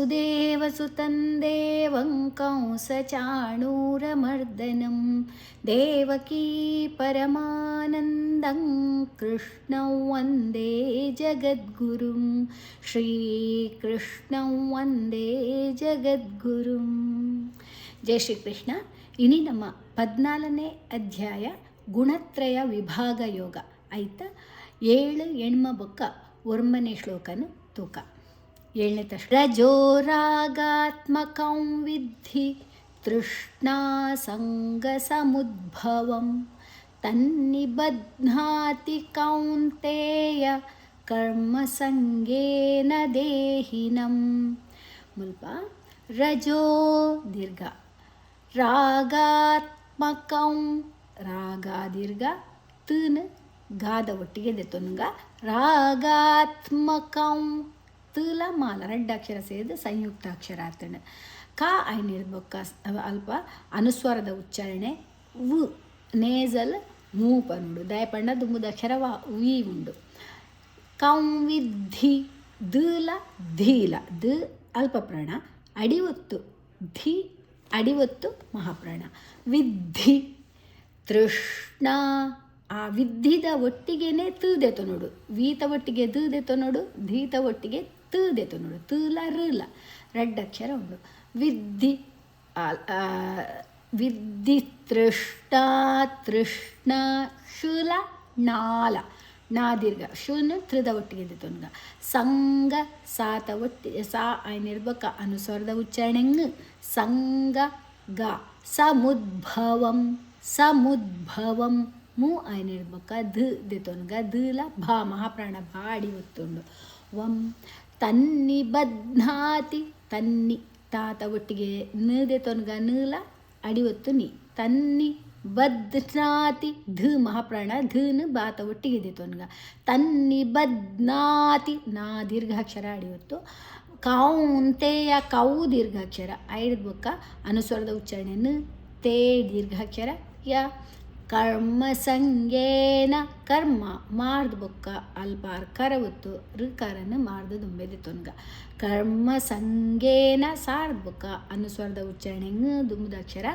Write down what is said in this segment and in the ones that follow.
वसुदेवसुतं देवं कंसचाणूरमर्दनं देवकी परमानन्दं कृष्णं वन्दे जगद्गुरुं श्रीकृष्णं वन्दे जगद्गुरुं. ಜಯ ಶ್ರೀಕೃಷ್ಣ. ಇನಿ ನಮ್ಮ 14ನೇ ಅಧ್ಯಾಯ ಗುಣತ್ರಯ ವಿಭಾಗ ಯೋಗ ಆಯ್ತಾ. 7 ಎಣ್ಮ ಬೊಕ್ಕ 1ನೇ ಶ್ಲೋಕನು ತೂಕ 7ನೇ ತಶ್ಲೋಕ. ರಜೋರಾಗಾತ್ಮಕಂ ವಿದ್ಧಿ ತೃಷ್ಣಾ ಸಂಗ ಸಮುದ್ಭವಂ ತನ್ನಿಬಧ್ನಾತಿ ಕೌಂತೇಯ ಕರ್ಮ ಸಂಗೇನ ದೇಹಿನಂ. ಮುಲ್ಪ ರಜೋ ದೀರ್ಘ ರಾಗಾತ್ಮಕಂ ರಾಗ ದೀರ್ಘ ತನ್ ಗಾದ ಒಟ್ಟಿಗೆ ದೆತ್ತೊನ್ಗ ರಾಗಾತ್ಮಕಂ ತುಲ ಮಾಲ 2 ಅಕ್ಷರ ಸೇರಿದ ಸಂಯುಕ್ತಾಕ್ಷರ ಆತಣ. ಕ ಐನಿರ್ಬೊಕ್ಕ ಅಲ್ಪ ಅನುಸ್ವರದ ಉಚ್ಚಾರಣೆ ವು ನೇಸಲ್ ಮೂಪನುಂಡು ದಯಪಂಡ ದುಂಬುದ ಅಕ್ಷರ ವಿ ಉಂಡು. ಕಂ ವಿದ್ಧಿ ದುಲ ಧೀಲ ದ ಅಲ್ಪ ಪ್ರಾಣ ಅಡಿವತ್ತು ಧಿ ಅಡಿವತ್ತು ಮಹಾಪ್ರಾಣ. ವಿದ್ಧಿ ತೃಷ್ಣ ಆ ವಿದ್ಧಿದ ಒಟ್ಟಿಗೆನೆ ತೂದೆತು ನೋಡು. ವೀತ ಒಟ್ಟಿಗೆ ತೂದೆತು ನೋಡು, ಧೀತ ಒಟ್ಟಿಗೆ ತೂದೆತು ನೋಡು. ತೂಲ ಋಲ 2 ಅಕ್ಷರ ಉಂಡು. ವಿದ್ಧಿ ವಿದ್ಧಿ ತೃಷ್ಣ ತೃಷ್ಣ ಶುಲ ನಾಲ ನಾ ದೀರ್ಘ ಶೂನ್ಯ ತ್ರಿದ ಒಟ್ಟಿಗೆ ದೆತೊನ್ಗ. ಸಂಗ ಸಾತ ಒಟ್ಟಿಗೆ ಸಾ ಐನಿರ್ಬಕ ಅನುಸ್ವರದ ಉಚ್ಚಾರಣೆ ಸಂಗ ಗ ಸಮುದ್ಭವಂ ಸಮುದ್ಭವಂ ಮೂ ಐನಿರ್ಬಕ ಧ ದೆತೊನ್ಗ ಧಲ ಭಾ ಮಹಾಪ್ರಾಣ ಬಾಡಿ ಒತ್ತುಂಡು. ವಂ ತನ್ನಿ ಬಧ್ನಾತಿ ತನ್ನಿ ತಾತ ಒಟ್ಟಿಗೆ ನ ದೆತೊನ್ಗ ನೀಲ ಅಡಿವತ್ತು ನೀ ತನ್ನಿ ಬಧ್ನಾತಿ ಧ ಮಹಾಪ್ರಾಣ ಧನ ಬಾತ ಒಟ್ಟಿಗೆ ದೆತೊನ್ಗ ತನ್ನಿ ಬಧ್ನಾತಿ ನಾ ದೀರ್ಘಾಕ್ಷರ ಅಡಿವತ್ತು. ಕೌಂತೆಯ ಕೌ ದೀರ್ಘಾಕ್ಷರ ಐದು ಬೊಕ್ಕ ಅನುಸ್ವರದ ಉಚ್ಚಾರಣೆ ನ ತೇ ದೀರ್ಘಾಕ್ಷರ ಯ ಕರ್ಮ ಸಂಗೇನ ಕರ್ಮ ಮಾರ್ದ ಬೊಕ್ಕ ಅಲ್ಪಾರ್ ಕರವತ್ತು ಋಕಾರನ್ನು ಮಾರ್ದ ದುಂಬೆದೆ ತೊನ್ಗ. ಕರ್ಮ ಸಂಗೇನ ಸಾರ್ದ ಬೊಕ್ಕ ಅನುಸ್ವರದ ಉಚ್ಚಾರಣೆ ದುಂಬದ ಅಕ್ಷರ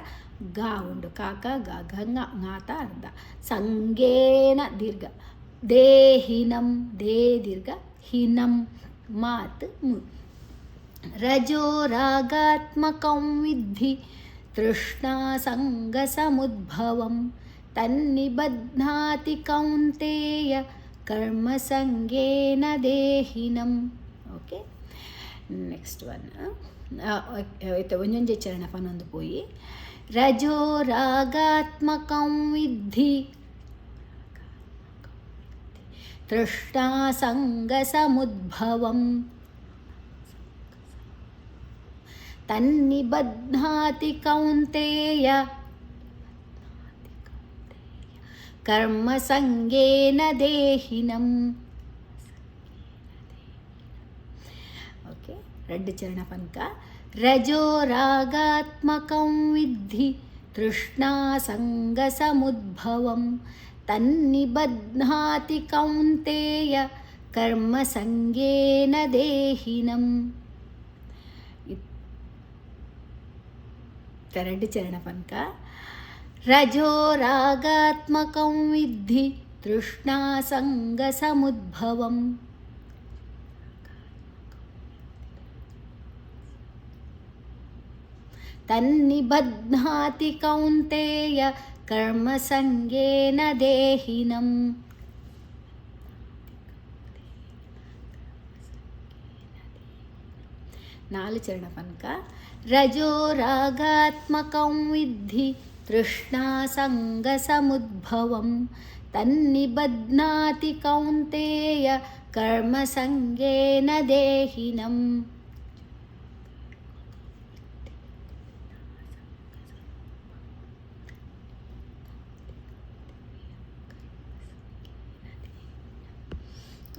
ಗಾ ಉಂಡು. ಕಾಕ ಗ ಗಂಗ ಗಾತ ಅರ್ಧ. ಸಂಗೇನ ದೀರ್ಘ ದೇಹಿನಂ ದೇ ದೀರ್ಘ ಹಿನಂ ಮಾತ್ ಮು. ರಜೋ ರಾಗಾತ್ಮಕಂ ವಿದ್ಧಿ ತೃಷ್ಣಾ ಸಂಗ ಸಮುದ್ಭವಂ ತನ್ನಿಬಧ್ನಾತಿ ಕೌಂತೇಯ ಕರ್ಮ ಸಂಗೇನ ದೇಹಿನಂ. ಓಕೆ, ನೆಕ್ಸ್ಟ್ ಒನ್ ಒಂಜೊಂಜೆ ಚರಣ ಪನ್ನೊಂದು ಪೋಯಿ. ರಜೋ ರಾಗಾತ್ಮಕಂ ವಿದ್ಧಿ ತೃಷ್ಣಾ ಸಂಗ ಸಮುದ್ಭವಂ ತನ್ನಿಬಧ್ನಾತಿ ಕೌಂತೇಯ ಕರ್ಮ ಸಂಗೇನ ದೇಹಿನಂ. ಓಕೆ, 2 ಚರಣ ಪಂಕ. ರಜೋ ರಾಗಾತ್ಮಕಂ ವಿದ್ಧಿ ತೃಷ್ಣಾ ಸಂಗ ಸಮುದ್ಭವಂ ತನ್ನಿಬಧ್ನಾತಿ ಕೌಂತೇಯ ಕರ್ಮ ಸಂಗೇನ ದೇಹಿನಂ. 2 ಚರಣ ಪಂಕ. ರಜೋ ರಾಗಾತ್ಮಕಂ ವಿದ್ಧಿ ತೃಷ್ಣಾ ಸಂಗ ಸಮುದ್ಭವಂ ತನ್ನಿಬಧ್ನಾತಿ ಕೌಂತೇಯ ಕರ್ಮ ಸಂಗೇನ ದೇಹಿನಂ. ನಾಲ್ಕು ಚರಣ ಪಂಕ. ರಜೋ ರಾಗಾತ್ಮಕಂ ವಿದ್ಧಿ ತೃಷ್ಣಾ ಸಂಗ ಸಮುದ್ಭವಂ ತನ್ನಿಬಧ್ನಾತಿ ಕೌಂತೇಯ ಕರ್ಮ ಸಂಗೇನ ದೇಹಿನಂ.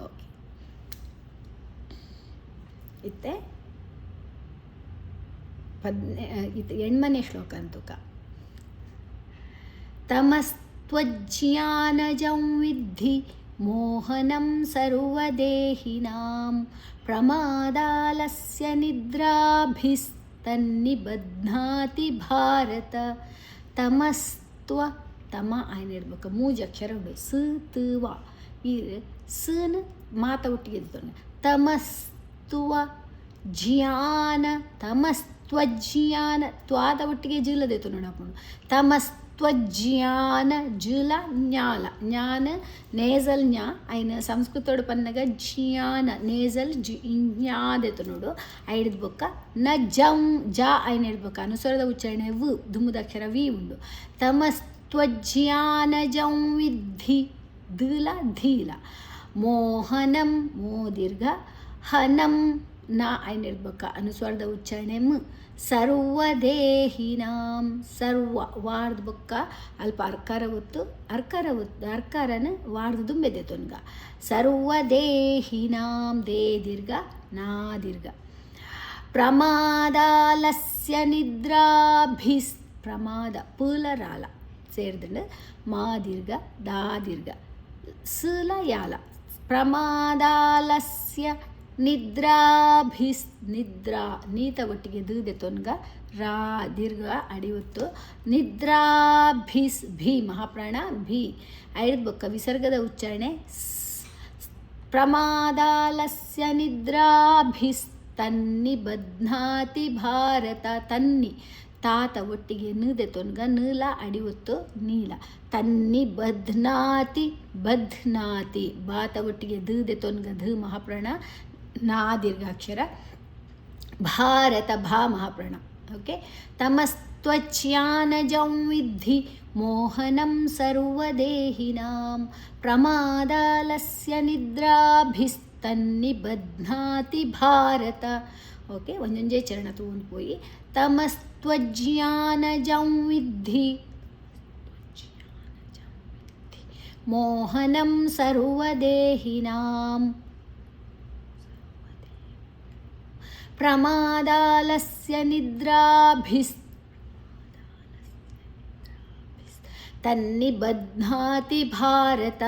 ಓಕೆ, ಇತ್ತೆ 8ನೇ ಶ್ಲೋಕ ಅಂತೂಕ. ತಮಸ್ತ್ವಜ್ಞಾನಜಂ ವಿದ್ಧಿ ಮೋಹನಂ ಸರ್ವದೇಹಿನಾಂ ಪ್ರಮಾದಾಲಸ್ಯ ನಿದ್ರಾಭಿಸ್ತನ್ನಿಬಧ್ನಾತಿ ಭಾರತ ತಮಸ್ತ್ವ ತಮ ಏನಿರ್ಬೇಕು ಮೂಜ್ ಅಕ್ಷರ ಉಂಡು ಸ ತ ವ ಈ ಸನ ಮಾತ ಒಟ್ಟಿಗೆ ಇರ್ತಾನೆ ತಮಸ್ತ್ವ ಜ್ಞಾನ ತಮಸ್ತ್ವಜ್ಞಾನ ತ್ವಾದ ಒಟ್ಟಿಗೆ ಜಿಲ್ಲದೈತು ನೋಡಪ್ಪ ತಮಸ್ತ್ವಜ್ಞಾನ ಜಿಲ ಜ್ಞಾಲ ಜ್ಞಾನ ನೇಸಲ್ ಜ್ಞಾ ಐನ ಸಂಸ್ಕೃತೋಡು ಪನ್ನಗ ಜ್ಞಾನ ನೇಸಲ್ ಜ್ಞಾದೈತು ನೋಡು ಐಡಿದ ಬೊಕ್ಕ ನ ಜಂ ಜ ಐನ ಇಡ್ಬೇಕು ಅನುಸ್ವರದ ಉಚ್ಚಾರಣೆ ವ್ ದುಮ್ಮದ ಅಕ್ಷರ ವಿ ಉಂಡು ತಮಸ್ತ್ವಜ್ಞಾನ ಜಂ ವಿದ್ಧಿ ಧೀಲ ಧೀಲ ಮೋಹನಂ ಮೋ ದೀರ್ಘ ಹನಂ ನಾ ಐನಿರ್ಬೇಕ ಅನುಸ್ವಾರದ ಉಚ್ಚಾರಣೆ ಮ್ ಸರ್ವದೇಹಿನಾಂ ಸರ್ವ ವಾರ್ದ ಬೊಕ್ಕ ಅಲ್ಪ ಅರ್ಕಾರ ಒತ್ತು ಅರ್ಕಾರನ ವಾರ್ದ ದುಂಬೆದೆ ತೊನ್ಗ ಸರ್ವದೇಹಿನಾಂ ದೇ ದೀರ್ಘ ನಾ ದೀರ್ಘ ಪ್ರಮಾದಾಲಸ್ಯ ನಿದ್ರಾಭಿಸ್ ಪ್ರಮಾದ ಪುಲರಾಲ ಸೇರಿದ್ರೆ ಮಾ ದೀರ್ಘ ದಾ ದೀರ್ಘ ಸಲ ಯಾಲ ಪ್ರಮಾದಾಲಸ್ಯ ನಿದ್ರಾಭಿಸ್ ನಿದ್ರಾ ನೀತ ಒಟ್ಟಿಗೆ ದೀದೆ ತೊನ್ಗ ರಾ ದೀರ್ಘ ಅಡಿವತ್ತು ನಿದ್ರಾಭಿಸ್ ಭಿ ಮಹಾಪ್ರಾಣ ಭಿ ಐದು ಬೊಕ್ಕ ವಿಸರ್ಗದ ಉಚ್ಚಾರಣೆ ಪ್ರಮಾದಾಲಸ್ಯ ನಿದ್ರಾಭಿಸ್ ತನ್ನಿಬಧ್ನಾತಿ ಭಾರತ ತನ್ನಿ ತಾತ ಒಟ್ಟಿಗೆ ನೀದೆ ತೊನ್ಗ ನೀಲ ಅಡಿವತ್ತು ನೀಲ ತನ್ನಿಬಧ್ನಾತಿ ಬಧ್ನಾತಿ ಬಾತ ಒಟ್ಟಿಗೆ ದೀದೆ ತೊನ್ಗ ಧ ಮಹಾಪ್ರಾಣ ನಾ ದೀರ್ಘಾಕ್ಷರ ಭಾರತ ಭಾ ಮಹಾಪ್ರಾಣ ಓಕೆ ತಮಸ್ತ್ವಚ್ಯಾನಜಂ ವಿದ್ಧಿ ಮೋಹನಂ ಸರ್ವದೇಹಿನಾಂ ಪ್ರಮಾದಾಲಸ್ಯ ನಿದ್ರಾಭಿಸ್ತನ್ನಿಬಧ್ನಾತಿ ಭಾರತ ಓಕೆ ಒಂದೊಂದೇ ಚರಣ ತಗೊಂಡು ಹೋಗಿ ತಮಸ್ತ್ವಜ್ಞಾನಜಂ ವಿದ್ಧಿ ಮೋಹನಂ ಸರ್ವದೇಹಿನಾಂ ಪ್ರಮಾದಾಲಸ್ಯ ನಿದ್ರಾಭಿಸ್ ತನ್ನಿಬಧ್ನಾತಿ ಭಾರತ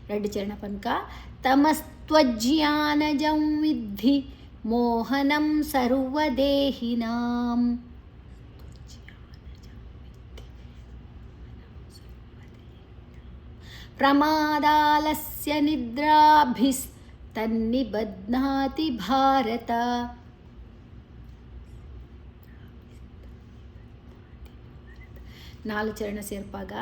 ಎರಡು ಚರಣ ಪಂಕ ತಮಸ್ತ್ವಜ್ಞಾನಜಂ ವಿದ್ಧಿ ಮೋಹನಂ ಸರ್ವದೇಹಿನಾಂ ಪ್ರಮಾದಾಲಸ್ಯ ನಿದ್ರಾಭಿಸ್ ತನ್ನಿಬಧ್ನಾತಿ ಭಾರತ ನಾಲ್ಕು ಚರಣ ಸೇರ್ಪಾಗ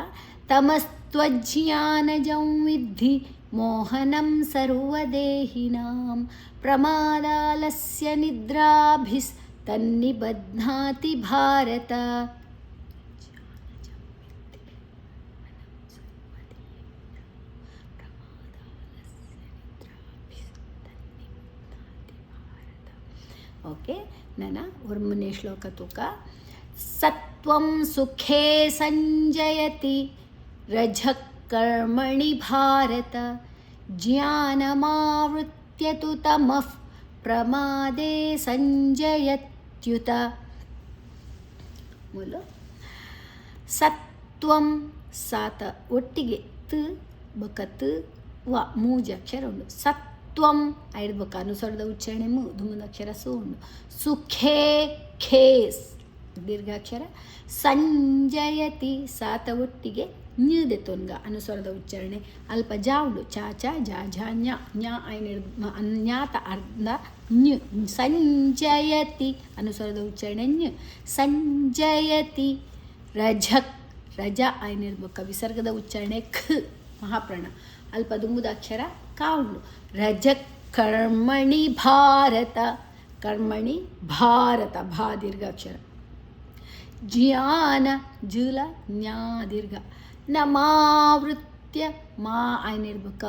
ತಮಸ್ತ್ವಜ್ಞಾನಜಂ ವಿದ್ಧಿ ಮೋಹನಂ ಸರ್ವದೇಹಿನಾಂ ಪ್ರಮಾದಾಲಸ್ಯ ನಿದ್ರಾಭಿಸ್ ತನ್ನಿಬಧ್ನಾತಿ ಭಾರತ ಓಕೆ ನನ್ನ ಒರ್ಮನೆ ಶ್ಲೋಕ ತೂಕ ಸತ್ವಂ ಸುಖೇ ಸಂಜಯತಿ ರಜಃ ಕರ್ಮಣಿ ಭಾರತ ಜ್ಞಾನಮಾವೃತ್ಯ ತು ತಮಃ ಪ್ರಮಾದೇ ಸಂಜಯತ್ಯುತ ಮೂಲು ಸತ್ವಂ ಸಾತ ಒಟ್ಟಿಗೆ ತ್ ಬಕತ್ ವ ಮೂಜ ಅಕ್ಷರ ಉಂಡು ಸತ್ವಂ ಐದು ಬೊಕ್ಕ ಅನುಸ್ವರದ ಉಚ್ಚಾರಣೆ ಮು ಧುಮದ ಅಕ್ಷರ ಸು ಉಂಡು ಸುಖೇ ಖೇಸ್ ದೀರ್ಘಾಕ್ಷರ ಸಂಜಯತಿ ಸಾತ ಒಟ್ಟಿಗೆ ನ್ಯದೆ ತೊನ್ಗ ಅನುಸ್ವರದ ಉಚ್ಚಾರಣೆ ಅಲ್ಪ ಜಾ ಉಂಡು ಚಾ ಚ ಜಾ ಝ ಞ ಞ ಜ್ಞಾತ ಅರ್ಧ ಞ ಸಂಜಯತಿ ಅನುಸ್ವರದ ಉಚ್ಚಾರಣೆ ಞ ಸಂಜಯತಿ ರಜಕ್ ರಜ ಐನಿರ್ಬೇಕ ವಿಸರ್ಗದ ಉಚ್ಚಾರಣೆ ಖ ಮಹಾಪ್ರಾಣ ಅಲ್ಪ ದುಂಬುದ ಅಕ್ಷರ ಕಾ ಉಂಡು ರಜಕ್ ಕರ್ಮಣಿ ಭಾರತ ಕರ್ಮಣಿ ಭಾರತ ಭಾ ದೀರ್ಘಾಕ್ಷರ ಜ್ಞಾನ ಜುಲ ಜ್ಞಾ ದೀರ್ಘ ನಮಾವೃತ್ಯ ಮಾ ಐನಿರ್ಬೇಕ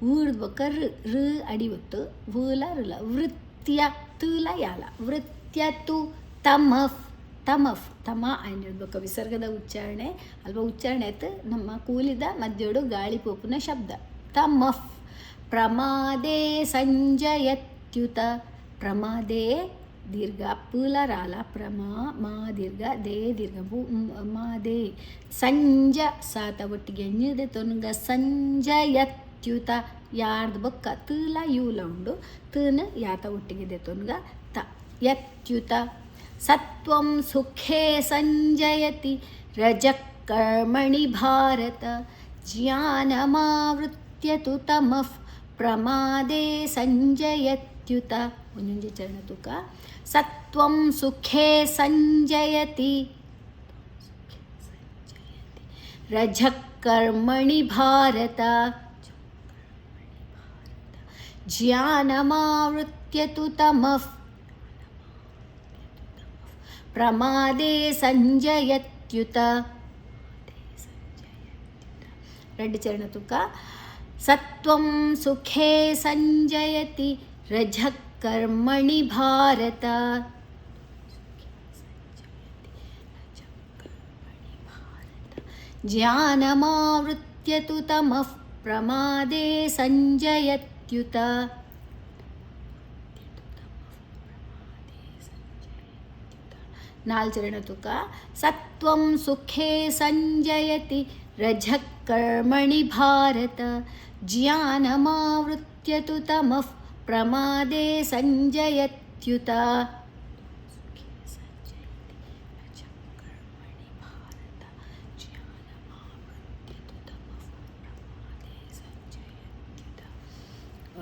ಊರ್ಬೇಕ ಋ ಅಡಿವತ್ತು ವೂಲ ರುಲ ವೃತ್ಯ ತುಲ ಯಾಲ ವೃತ್ಯ ತು ತಮಫ್ ತಮಫ್ ತಮ ಐನಿರ್ಬೇಕ ವಿಸರ್ಗದ ಉಚ್ಚಾರಣೆ ಅಲ್ವ ಉಚ್ಚಾರಣೆ ಆಯ್ತು ನಮ್ಮ ಕೂಲಿದ ಮಧ್ಯೋಡು ಗಾಳಿ ಪೋಪುನ ಶಬ್ದ ತಮಫ್ ಪ್ರಮಾದೇ ಸಂಜಯತ್ಯುತ ಪ್ರಮಾದೇ ದೀರ್ಘ ಪುಲ ರಾಲ ಪ್ರಮಾ ಮಾ ದೀರ್ಘ ದೇ ದೀರ್ಘ ಮಾ ದೇ ಸಂಜ ಸಾತ ಒಟ್ಟಿಗೆ ಎಣ್ಣಿದೆ ತೊನ್ಗ ಸಂಜಯತ್ಯುತ ಯಾರ್ದು ಬೊಕ್ಕ ತೂಲ ಯೂಲ ಉಂಡು ತೂನ ಯಾತ ಒಟ್ಟಿಗಿದೆ ತೊನ್ಗ ತ ಯತ್ಯುತ ಸತ್ವಂ ಸುಖೇ ಸಂಜಯತಿ ರಜಃ ಕರ್ಮಣಿ ಭಾರತ ಜ್ಞಾನಮಾವೃತ್ಯ ತು ತಮಃ ಪ್ರಮಾದೇ ಸಂಜಯತ್ಯುತ ಒಂದೊಂದು ಚರಣ ತುಕ ಸತ್ವಂ ಸುಖೇ ಸಂಜಯತಿ ರಜಃ ಕರ್ಮಣಿ ಭಾರತ ಜ್ಞಾನಮಾವೃತ್ಯ ತು ತಮಃ ಪ್ರಮಾದೇ ಸಂಜಯತ್ಯುತ ಎರಡು ಚರಣ ತುಕ ಸತ್ವಂ ಸುಖೇ ಸಂಜಯತಿ ರಜಃ ಕರ್ಮಣಿ ಭಾರತ ಜ್ಞಾನಮಾವೃತ್ಯ ತು ತಮಃ ಪ್ರಮಾದೇ ಸಂಜಯತ್ಯುತ ನಾಲ್ ಚರಣ ತುಕ ಸತ್ವಂ ಸುಖೇ ಸಂಜಯತಿ ರಜಃ ಕರ್ಮಣಿ ಭಾರತ ಜ್ಞಾನಮಾವೃತ್ಯ ತು ತಮಃ ಪ್ರಮಾದೇ ಸಂಜಯತ್ಯುತ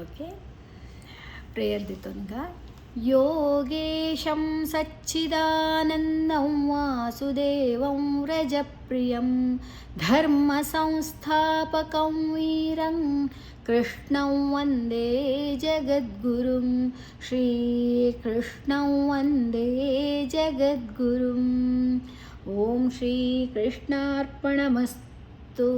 ಓಕೆ ಪ್ರೇಯರ್ ದಿತೊನ್ಗ ಯೋಗೇಶಂ ಸಚ್ಚಿದಾನಂದಂ ವಾಸುದೇವಂ ವ್ರಜಪ್ರಿಯಂ ಧರ್ಮ ಸಂಸ್ಥಾಪಕಂ ವೀರಂ ಕೃಷ್ಣಂ ವಂದೇ ಜಗದ್ಗುರುಂ ಶ್ರೀಕೃಷ್ಣಂ ವಂದೇ ಜಗದ್ಗುರುಂ ಓಂ ಶ್ರೀಕೃಷ್ಣಾರ್ಪಣಮಸ್ತು.